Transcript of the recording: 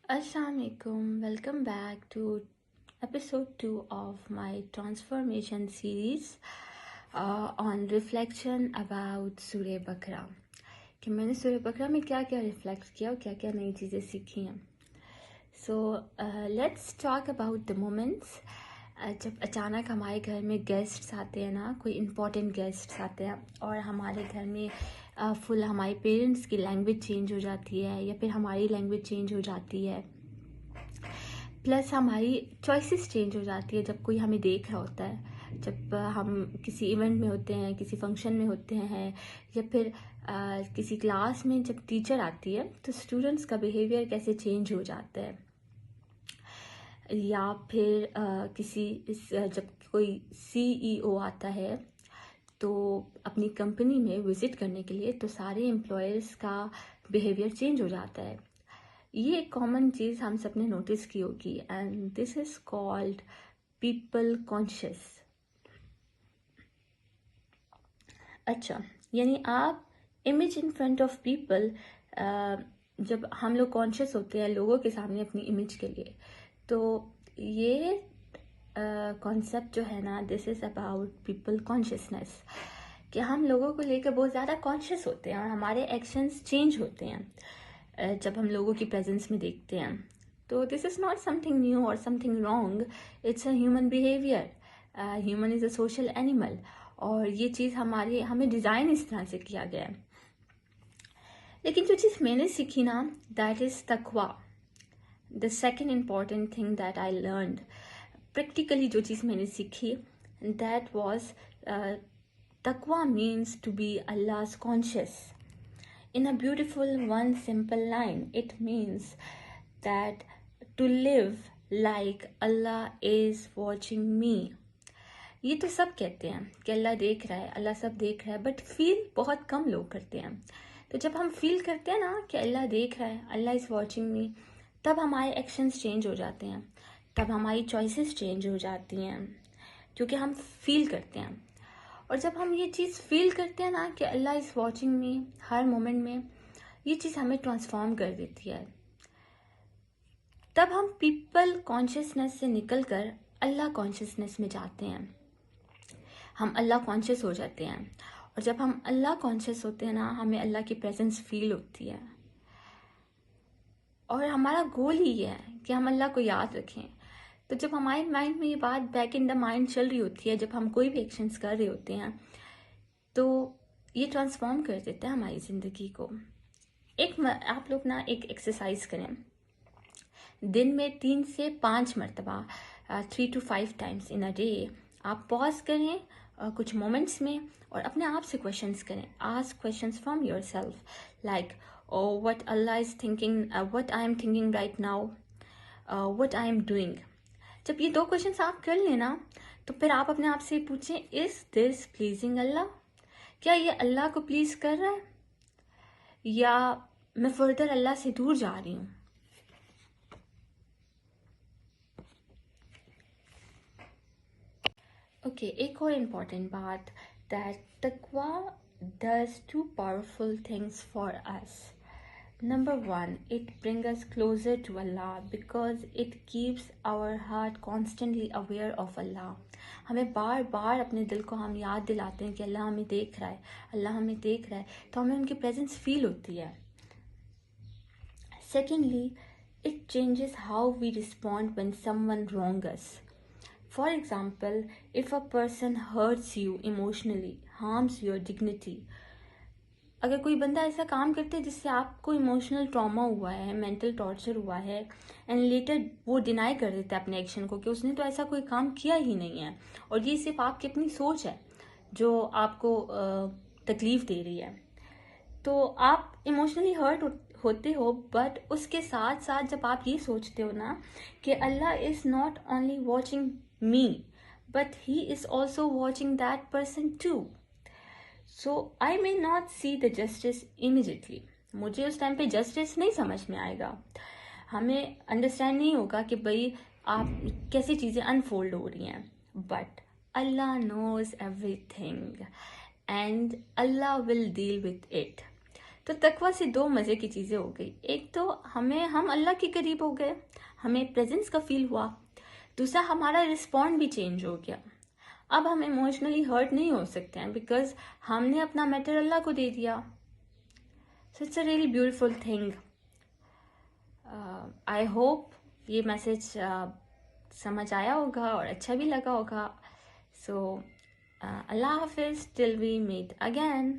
Assalamu alaikum. Welcome back to episode 2 of my transformation series on reflection about Surah Baqarah. कि मैंने सूरह बकरा में क्या क्या रिफ्लेक्ट किया और क्या क्या नई चीज़ें सीखी हैं. So let's talk about the moments जब अचानक हमारे घर में गेस्ट्स आते हैं ना, कोई इम्पोर्टेंट गेस्ट्स आते हैं और हमारे घर में फुल हमारे पेरेंट्स की लैंग्वेज चेंज हो जाती है या फिर हमारी लैंग्वेज चेंज हो जाती है, प्लस हमारी चॉइसेस चेंज हो जाती है जब कोई हमें देख रहा होता है, जब हम किसी इवेंट में होते हैं, किसी फंक्शन में होते हैं या फिर किसी क्लास में जब टीचर आती है तो स्टूडेंट्स का बिहेवियर कैसे चेंज हो जाता है. या फिर जब कोई CEO आता है तो अपनी कंपनी में विज़िट करने के लिए, तो सारे एम्प्लॉयर्स का बिहेवियर चेंज हो जाता है. ये एक कॉमन चीज़ हम सब ने नोटिस की होगी and this is called people conscious. अच्छा, यानी आप image in front of people, जब हम लोग कॉन्शियस होते हैं लोगों के सामने अपनी इमेज के लिए, तो ये कॉन्सेप्ट जो है ना, this is about people consciousness, कि हम लोगों को लेकर बहुत ज़्यादा कॉन्शियस होते हैं और हमारे एक्शंस चेंज होते हैं जब हम लोगों की प्रेजेंस में देखते हैं. तो this is not something new और something wrong, it's a human behaviour. Human is a social animal और ये चीज़ हमें डिज़ाइन इस तरह से किया गया है. लेकिन जो चीज़ मैंने सीखी ना, दैट इज़ तकवा. The second important thing that I learned, practically जो चीज़ मैंने सीखी, दैट वॉज तकवा means to be Allah's conscious. In a beautiful one simple line, it means that to live like Allah is watching me. ये तो सब कहते हैं कि अल्लाह देख रहा है, अल्लाह सब देख रहा है, बट फील बहुत कम लोग करते हैं. तो जब हम फील करते हैं ना कि अल्लाह देख रहा है, अल्लाह इज़ वॉचिंग मी, तब हमारे एक्शंस चेंज हो जाते हैं, तब हमारी चॉइसेस चेंज हो जाती हैं, क्योंकि हम फील करते हैं. और जब हम ये चीज़ फील करते हैं ना कि अल्लाह इज़ वॉचिंग मी हर मोमेंट में, ये चीज़ हमें ट्रांसफॉर्म कर देती है. तब हम पीपल कॉन्शियसनेस से निकलकर अल्लाह कॉन्शियसनेस में जाते हैं. हम अल्लाह कॉन्शियस हो जाते हैं और जब हम अल्लाह कॉन्शियस होते हैं ना, हमें अल्लाह की प्रेजेंस फील होती है और हमारा गोल ही ये है कि हम अल्लाह को याद रखें. तो जब हमारे माइंड में ये बात बैक इन द माइंड चल रही होती है, जब हम कोई भी एक्शंस कर रहे होते हैं, तो ये ट्रांसफॉर्म कर देता है हमारी ज़िंदगी को. आप लोग ना एक एक्सरसाइज करें, दिन में 3 से 5 मरतबा, 3 to 5 times in a day आप पॉज करें कुछ मोमेंट्स में और अपने आप से क्वेश्चंस करें. Ask questions from your self, like what Allah is thinking, what I am thinking right now, what I am doing. जब ये 2 क्वेश्चंस आप कर लेना, तो फिर आप अपने आप से पूछें, इज़ दिस प्लीजिंग अल्लाह? क्या ये अल्लाह को प्लीज़ कर रहा है या मैं फर्दर अल्लाह से दूर जा रही हूँ? ओके, एक और इम्पॉर्टेंट बात, दैट तकवा does 2 powerful things for us. Number 1, it brings us closer to Allah because it keeps our heart constantly aware of Allah. हमें बार बार अपने दिल को हम याद दिलाते हैं कि अल्लाह हमें देख रहा है, अल्लाह हमें देख रहा है, तो हमें उनकी प्रेजेंस फील होती है. Secondly, it changes how we respond when someone wrongs us. For example, if a person hurts you emotionally, harms your dignity, अगर कोई बंदा ऐसा काम करता है जिससे आपको इमोशनल ट्रॉमा हुआ है, मेंटल टॉर्चर हुआ है, एंड लेटर वो डिनाई कर देता है अपने एक्शन को कि उसने तो ऐसा कोई काम किया ही नहीं है और ये सिर्फ आपकी अपनी सोच है जो आपको तकलीफ दे रही है, तो आप इमोशनली हर्ट होते हो. बट उसके साथ साथ जब आप ये सोचते हो ना कि Allah is not only watching me but he is also watching that person too, so I may not see the justice immediately. मुझे उस टाइम पे जस्टिस नहीं समझ में आएगा, हमें अंडरस्टैंड नहीं होगा कि भाई आप कैसी चीज़ें अनफोल्ड हो रही हैं, but Allah knows everything and Allah will deal with it. تو تقویٰ سے دو مزے کی چیزیں ہو گئی. ایک تو ہم اللہ کے قریب ہو گئے, ہمیں پریزنس کا فیل ہوا. دوسرا ہمارا رسپونڈ بھی چینج ہو گیا. اب ہم ایموشنلی ہرٹ نہیں ہو سکتے ہیں بیکاز ہم نے اپنا میٹر اللہ کو دے دیا. So it's a really beautiful thing. I hope یہ میسج سمجھ آیا ہوگا اور اچھا بھی لگا ہوگا. سو اللہ حافظ till we meet again.